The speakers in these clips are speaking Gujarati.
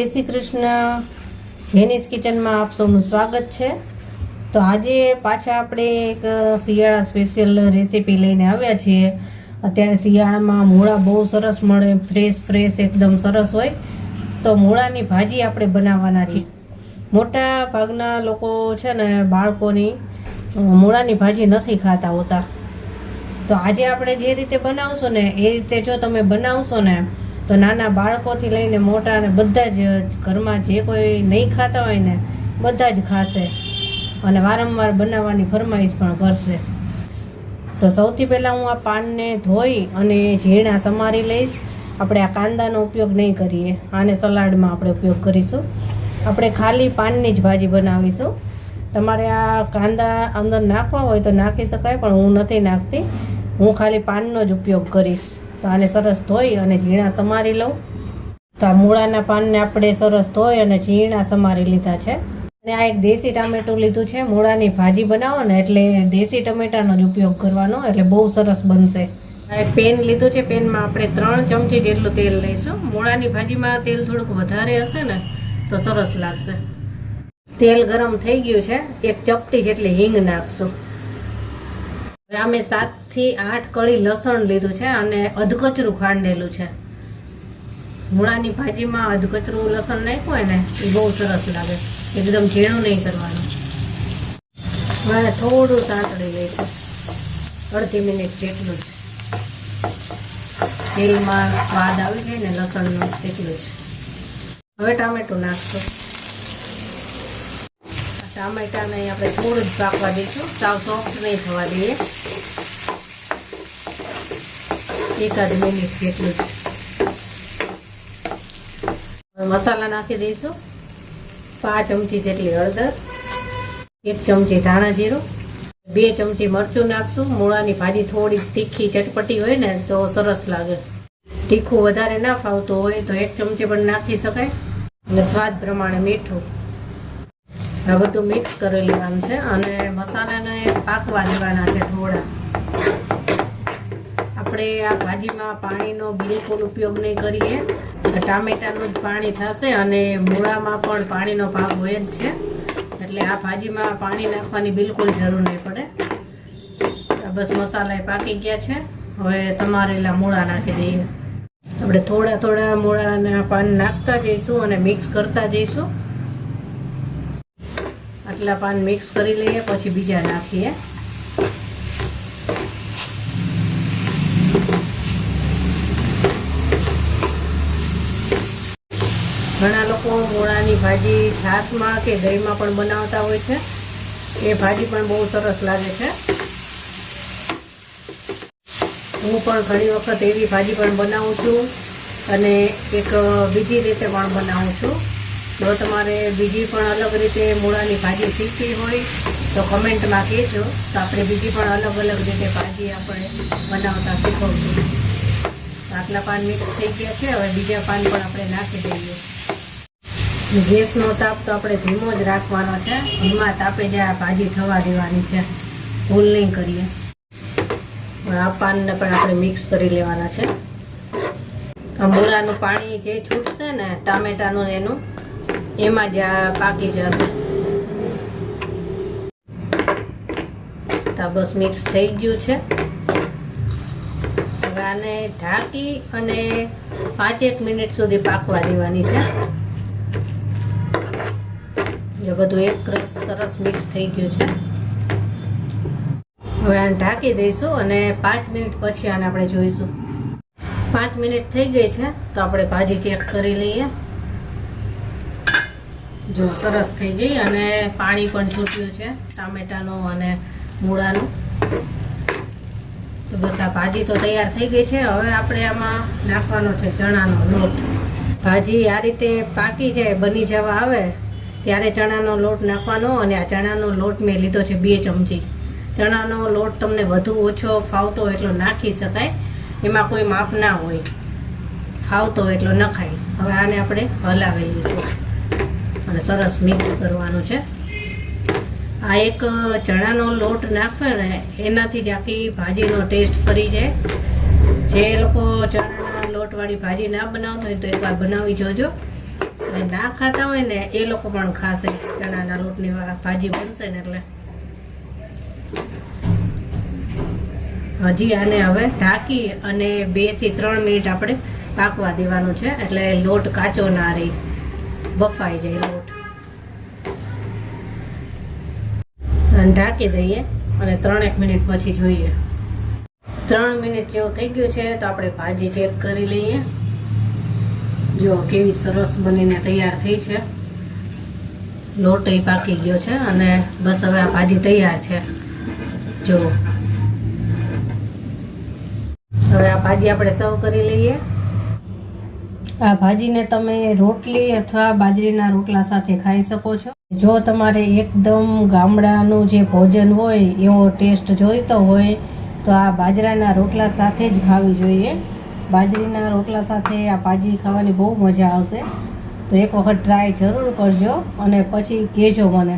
श्री कृष्ण। जेनीस किचन में आप सबનું સ્વાગત છે। તો આજે પાછા આપણે એક શિયાળા સ્પેશિયલ રેસીપી લઈને આવ્યા છીએ। અત્યારે શિયાળામાં મૂળા બહુ સરસ મળે, ફ્રેશ એકદમ સરસ હોય। તો મૂળાની ભાજી આપણે બનાવવાના છીએ। મોટા ભાગના લોકો છે ને બાળકોની મૂળાની ભાજી નથી ખાતા હોતા। તો આજે આપણે જે રીતે બનાવશો ને એ રીતે જો તમે બનાવશો ને તો નાના બાળકોથી લઈને મોટા ને બધા જ ઘરમાં જે કોઈ નહીં ખાતા હોય ને બધા જ ખાશે અને વારંવાર બનાવવાની ફરમાઈશ પણ કરશે। તો સૌથી પહેલાં હું આ પાનને ધોઈ અને ઝીણા સમારી લઈશ। આપણે આ કાંદાનો ઉપયોગ નહીં કરીએ, આને સલાડમાં આપણે ઉપયોગ કરીશું। આપણે ખાલી પાનની જ ભાજી બનાવીશું। તમારે આ કાંદા અંદર નાખવા હોય તો નાખી શકાય, પણ હું નથી નાખતી, હું ખાલી પાનનો જ ઉપયોગ કરીશ। તો આને સરસ ધોઈ અને ઝીણા સમારી લઉં। તો આ મૂળાના પાનને આપણે સરસ ધોઈ અને ઝીણા સમારી લીધા છે। અને આ એક દેશી ટામેટું લીધું છે। મૂળાની ભાજી બનાવો ને એટલે દેશી ટમેટાનો જ ઉપયોગ કરવાનો, એટલે બહુ સરસ બનશે। આ એક પેન લીધું છે, પેનમાં આપણે 3 ચમચી જેટલું તેલ લઈશું। મૂળાની ભાજીમાં તેલ થોડુંક વધારે હશે ને તો સરસ લાગશે। તેલ ગરમ થઈ ગયું છે, એક ચપટી જેટલી હિંગ નાખશું। અમે 7 થી 8 કળી લસણ લીધું છે અને અધકચરું ખાંડેલું છે। મૂળાની ભાજીમાં અધકચરું લસણ નાખ્યું હોય ને એ બહુ સરસ લાગે, એકદમ ઝીણું નહીં કરવાનું। મારે થોડું સાંતળી લઈશું, અડધી મિનિટ જેટલું જ, તેલમાં સ્વાદ આવી જાય ને લસણનો એટલું જ। હવે ટામેટું નાખશું। ટામેટાને આપણે થોડું જ પાકવા દઈશું, સાવ સોફ્ટ નહીં થવા દઈએ, એકાદ મિનિટ જેટલું જ। મસાલા નાખી દઈશું। 5 ચમચી જેટલી હળદર, 1 ચમચી ધાણા જીરું, 2 ચમચી મરચું નાખશું। મૂળાની ભાજી થોડી તીખી ચટપટી હોય ને તો સરસ લાગે। તીખું વધારે ના ફાવતું હોય તો 1 ચમચી પણ નાખી શકાય, અને સ્વાદ પ્રમાણે મીઠું। આ બધું મિક્સ કરી લેવાનું છે અને મસાલાને પાકવા દેવાના છે થોડા। આપણે આ ભાજીમાં પાણીનો બિલકુલ ઉપયોગ નહીં કરીએ, ટામેટાનું જ પાણી થશે અને મૂળામાં પણ પાણીનો ભાગ હોય જ છે, એટલે આ ભાજીમાં પાણી નાખવાની બિલકુલ જરૂર નહીં પડે। બસ મસાલા પાકી ગયા છે, હવે સમારેલા મૂળા નાખી દઈએ। આપણે થોડા થોડા મૂળાના પાન નાખતા જઈશું અને મિક્સ કરતા જઈશું। આટલા પાન મિક્સ કરી લઈએ, પછી બીજા નાખીએ। ઘણા લોકો મૂળાની ભાજી છાશમાં કે દહીંમાં પણ બનાવતા હોય છે, એ ભાજી પણ બહુ સરસ લાગે છે। હું પણ ઘણી વખત એવી ભાજી પણ બનાવું છું અને એક બીજી રીતે પણ બનાવું છું। જો તમારે બીજી પણ અલગ રીતે મૂળાની ભાજી શીખવી હોય તો કમેન્ટમાં કહેજો, તો આપણે બીજી પણ અલગ રીતે ભાજી આપણે બનાવતા શીખવશું। આટલા પાન મિક્સ થઈ ગયા છે, હવે બીજા પાન પણ આપણે નાખી દઈએ। ગેસનો તાપ તો આપણે ધીમો જ રાખવાનો છે, ધીમા તાપે જ આ ભાજી થવા દેવાની છે, ભૂલ નહીં કરીએ। આ પાનને પણ આપણે મિક્સ કરી લેવાના છે। આ મૂળાનું પાણી જે છૂટશે ને ટામેટાનું એનું, એમાં જ આ પાકી જશે। તો બસ મિક્સ થઈ ગયું છે। હવે આને ઢાંકી અને 5-1 મિનિટ સુધી પાકવા દેવાની છે। એ બધું એક સરસ મિક્સ થઈ ગયું છે। હવે આને ઢાંકી દઈશું અને 5 મિનિટ પછી આને આપણે જોઈશું। 5 મિનિટ થઈ ગઈ છે, તો આપણે ભાજી ચેક કરી લઈએ। જો સરસ થઈ ગઈ અને પાણી પણ છૂટ્યું છે ટામેટાનું અને મૂળાનું। તો બસ આ ભાજી તો તૈયાર થઈ ગઈ છે। હવે આપણે આમાં નાખવાનો છે ચણાનો લોટ। ભાજી આ રીતે પાકી જાય, બની જવા આવે ત્યારે ચણાનો લોટ નાખવાનો, અને આ ચણાનો લોટ મેં લીધો છે 2 ચમચી। ચણાનો લોટ તમને વધુ ઓછો ફાવતો હોય એટલો નાખી શકાય, એમાં કોઈ માપ ના હોય, ફાવતો હોય એટલો નખાય। હવે આને આપણે હલાવી લઈશું અને સરસ મિક્સ કરવાનું છે। આ એક ચણાનો લોટ નાખે ને એનાથી જ આખી ભાજીનો ટેસ્ટ ફરી જાય। જે લોકો ચણાના લોટવાળી ભાજી ના બનાવતા હોય તો એકવાર બનાવી જોજો, જે ના ખાતા હોય ને એ લોકો પણ ખાશે. ચણાના લોટની ભાજી બનશે ને એટલે હજી આને હવે ઢાંકી અને 2 થી 3 મિનિટ આપણે પાકવા દેવાનું છે, એટલે લોટ કાચો ના રહે, બફાઈ જાય લોટ. અને ઢાંકી દઈએ અને 3 મિનિટ પછી જોઈએ. 3 મિનિટ જેવું થઈ ગયું છે તો આપણે ભાજી ચેક કરી લઈએ. જો કેવી સરસ બનીને તૈયાર થઈ છે. લોટ પાકી ગયો છે અને બસ હવે આ ભાજી તૈયાર છે. જો હવે આ ભાજી આપણે સર્વ કરી લઈએ. આ ભાજીને તમે રોટલી અથવા બાજરીના રોટલા સાથે ખાઈ શકો છો. જો તમારે એકદમ ગામડાનું જે ભોજન હોય એવો ટેસ્ટ જોઈતો હોય તો આ બાજરાના રોટલા સાથે જ ખાવી જોઈએ. બાજરીના રોટલા સાથે આ ભાજી ખાવાની બહુ મજા આવશે. તો એક વખત ટ્રાય જરૂર કરજો અને પછી કહેજો મને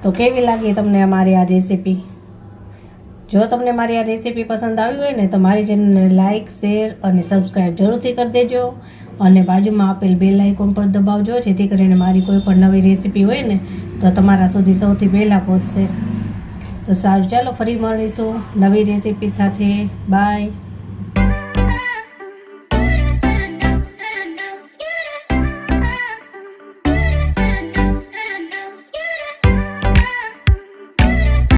તો કેવી લાગી તમને મારી આ રેસીપી. જો તમને મારી આ રેસીપી પસંદ આવી હોય ને તો મારી ચેનલને લાઇક, શેર અને સબસ્ક્રાઈબ જરૂરથી કરી દેજો અને બાજુમાં આપેલ બેલ આઇકોન પર દબાવજો, જેથી કરીને મારી કોઈ પણ નવી રેસીપી હોય ને તો તમારા સુધી સૌથી પહેલાં પહોંચશે. તો સારું, ચાલો ફરી મળીશું નવી રેસીપી સાથે. બાય.